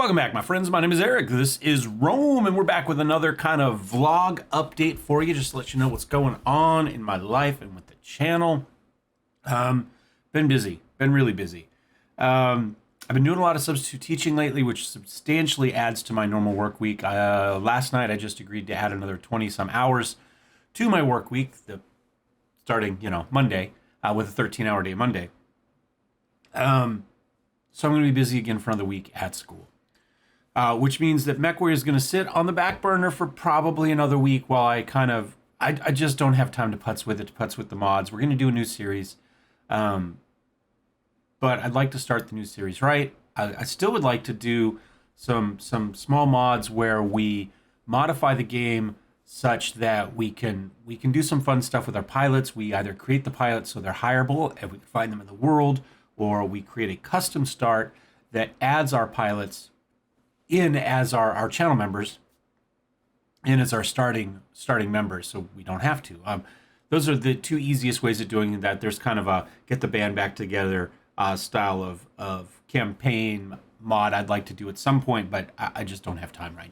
Welcome back, my friends. My name is Eric. This is Rome, and we're back with another kind of vlog update for you, just to let you know what's going on in my life and with the channel. Been busy, been really busy. I've been doing a lot of substitute teaching lately, which substantially adds to my normal work week. Last night, I just agreed to add another 20-some hours to my work week, starting, Monday, with a 13-hour day Monday. So I'm going to be busy again for another week at school. Which means that MechWarrior is going to sit on the back burner for probably another week while I just don't have time to putz with the mods. We're going to do a new series. But I'd like to start the new series right. I still would like to do some small mods where we modify the game such that we can do some fun stuff with our pilots. We either create the pilots so they're hireable and we can find them in the world, or we create a custom start that adds our pilots in as our channel members, in as our starting members, so we don't have to. Those are the two easiest ways of doing that. There's kind of a get the band back together style of campaign mod I'd like to do at some point, but I just don't have time right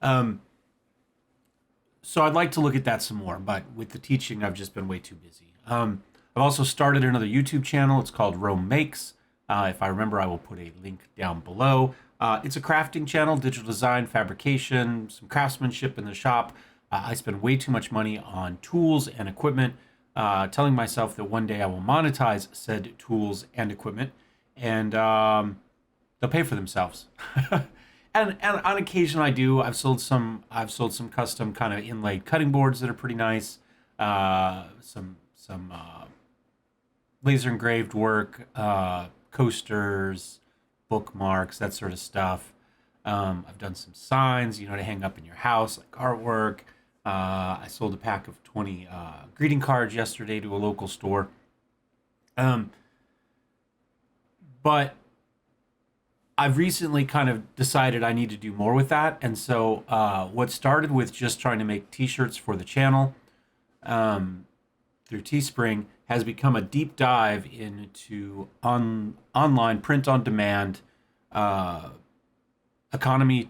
now. So I'd like to look at that some more, but with the teaching, I've just been way too busy. I've also started another YouTube channel. It's called Rome Makes. If I remember, I will put a link down below. It's a crafting channel, digital design, fabrication, some craftsmanship in the shop. I spend way too much money on tools and equipment, telling myself that one day I will monetize said tools and equipment, and they'll pay for themselves. and on occasion I do. I've sold some custom kind of inlaid cutting boards that are pretty nice. Some laser engraved work, coasters, bookmarks, that sort of stuff. I've done some signs, to hang up in your house, like artwork. I sold a pack of 20 greeting cards yesterday to a local store. But I've recently kind of decided I need to do more with that. And so what started with just trying to make t-shirts for the channel through Teespring has become a deep dive into online print on demand economy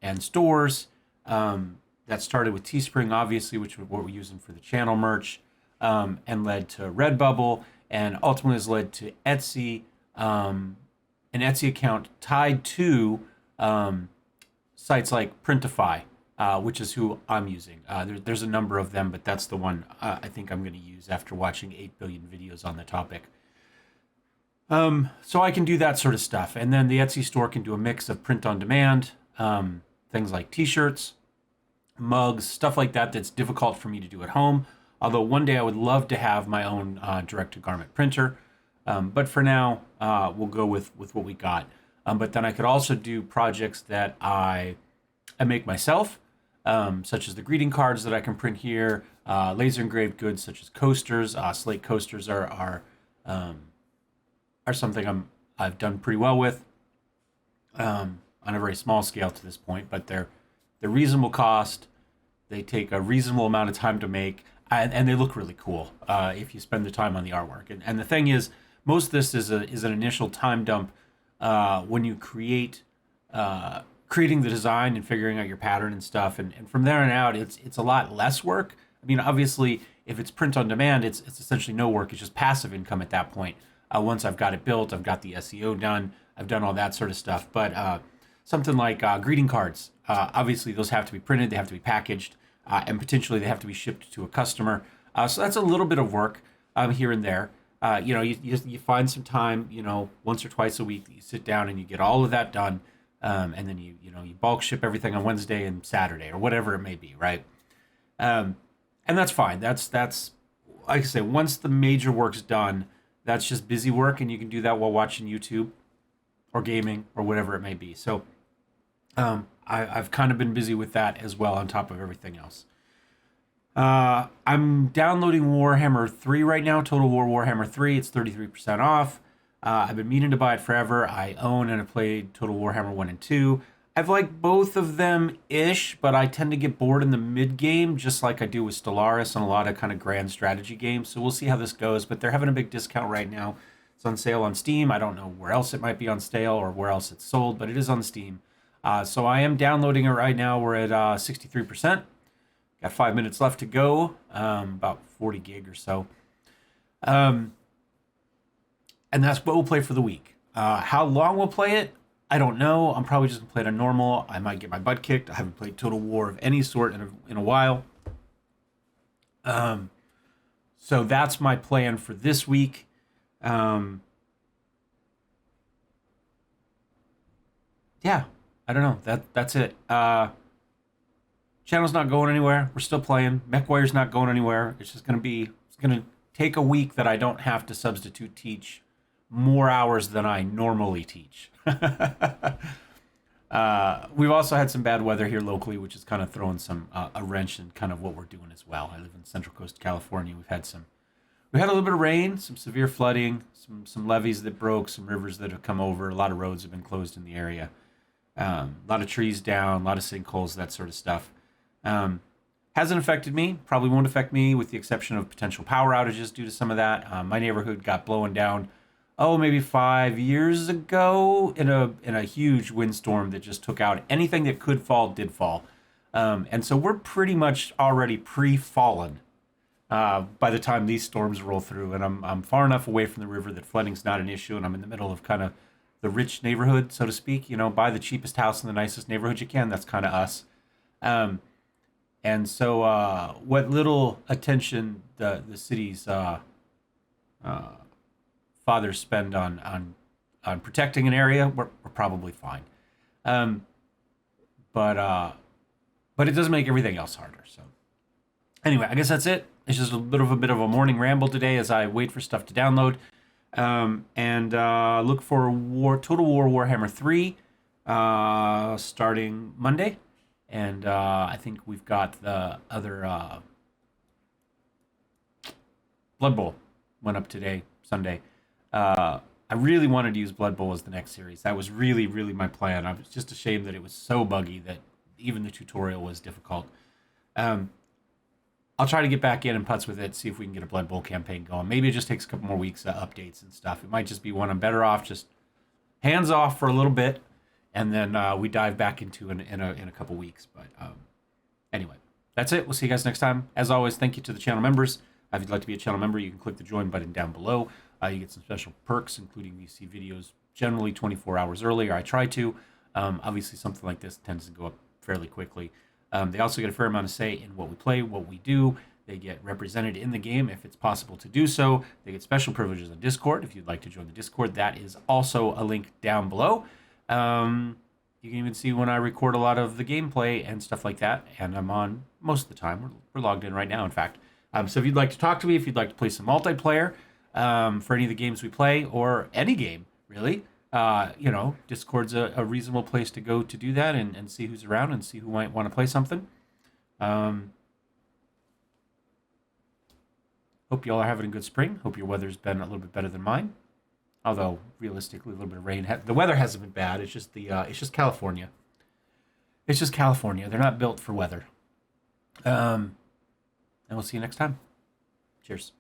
and stores. That started with Teespring, obviously, which is what we're using for the channel merch, and led to Redbubble, and ultimately has led to Etsy, an Etsy account tied to sites like Printify, which is who I'm using. There's a number of them, but that's the one I think I'm going to use after watching 8 billion videos on the topic. So I can do that sort of stuff. And then the Etsy store can do a mix of print on demand, things like t-shirts, mugs, stuff like that that's difficult for me to do at home. Although one day I would love to have my own direct-to-garment printer. But for now, we'll go with what we got. But then I could also do projects that I make myself, such as the greeting cards that I can print here, laser engraved goods such as coasters. Slate coasters are something I've done pretty well with on a very small scale to this point, but they're reasonable cost. They take a reasonable amount of time to make, and they look really cool if you spend the time on the artwork. And the thing is, most of this is an initial time dump when you creating the design and figuring out your pattern and stuff, and from there on out, it's a lot less work. I mean, obviously, if it's print on demand, it's essentially no work. It's just passive income at that point. Once I've got it built, I've got the SEO done, I've done all that sort of stuff. But something like greeting cards, obviously those have to be printed, they have to be packaged, and potentially they have to be shipped to a customer. So that's a little bit of work here and there. You find some time, once or twice a week, that you sit down and you get all of that done, and then you bulk ship everything on Wednesday and Saturday or whatever it may be, right? And that's fine. That's like I say, once the major work's done, that's just busy work, and you can do that while watching YouTube or gaming or whatever it may be. So I've kind of been busy with that as well on top of everything else. I'm downloading Warhammer 3 right now, Total War Warhammer 3. It's 33% off. I've been meaning to buy it forever. I own and have played Total Warhammer 1 and 2. I've liked both of them-ish, but I tend to get bored in the mid-game, just like I do with Stellaris and a lot of kind of grand strategy games. So we'll see how this goes, but they're having a big discount right now. It's on sale on Steam. I don't know where else it might be on sale or where else it's sold, but it is on Steam. So I am downloading it right now. We're at 63%. Got 5 minutes left to go, about 40 gig or so. And that's what we'll play for the week. How long we'll play it, I don't know. I'm probably just going to play it on normal. I might get my butt kicked. I haven't played Total War of any sort in a while. So that's my plan for this week. Yeah, I don't know. That's it. Channel's not going anywhere. We're still playing. MechWire's not going anywhere. It's going to take a week that I don't have to substitute teach more hours than I normally teach. We've also had some bad weather here locally, which is kind of throwing a wrench in kind of what we're doing as well. I live in Central Coast, California. We had a little bit of rain, some severe flooding, some levees that broke, some rivers that have come over. A lot of roads have been closed in the area. A lot of trees down, a lot of sinkholes, that sort of stuff. Hasn't affected me, probably won't affect me with the exception of potential power outages due to some of that. My neighborhood got blown down, maybe 5 years ago in a huge windstorm that just took out anything that could fall, did fall. And so we're pretty much already pre-fallen by the time these storms roll through. And I'm far enough away from the river that flooding's not an issue, and I'm in the middle of kind of the rich neighborhood, so to speak. Buy the cheapest house in the nicest neighborhood you can. That's kind of us. And so what little attention the city's fathers spend on protecting an area, we're probably fine. But it does make everything else harder. So anyway, I guess that's it. It's just a bit of a morning ramble today as I wait for stuff to download. And look for Total War Warhammer 3 starting Monday. And I think we've got the other Blood Bowl went up today, Sunday. I really wanted to use Blood Bowl as the next series. That was really, really my plan. I was just ashamed that it was so buggy that even the tutorial was difficult. I'll try to get back in and putz with it, see if we can get a Blood Bowl campaign going. Maybe it just takes a couple more weeks of updates and stuff. It might just be one I'm better off just hands off for a little bit, and then we dive back into in a couple weeks. But anyway, that's it. We'll see you guys next time. As always, thank you to the channel members. If you'd like to be a channel member, you can click the join button down below. You get some special perks, including you see videos generally 24 hours earlier. I try to. Obviously, something like this tends to go up fairly quickly. They also get a fair amount of say in what we play, what we do. They get represented in the game if it's possible to do so. They get special privileges on Discord. If you'd like to join the Discord, that is also a link down below. You can even see when I record a lot of the gameplay and stuff like that. And I'm on most of the time. We're logged in right now, in fact. So if you'd like to talk to me, if you'd like to play some multiplayer for any of the games we play, or any game, really, Discord's a reasonable place to go to do that and see who's around and see who might want to play something. Hope you all are having a good spring. Hope your weather's been a little bit better than mine. Although, realistically, a little bit of rain. The weather hasn't been bad. It's just it's just California. It's just California. They're not built for weather. And we'll see you next time. Cheers.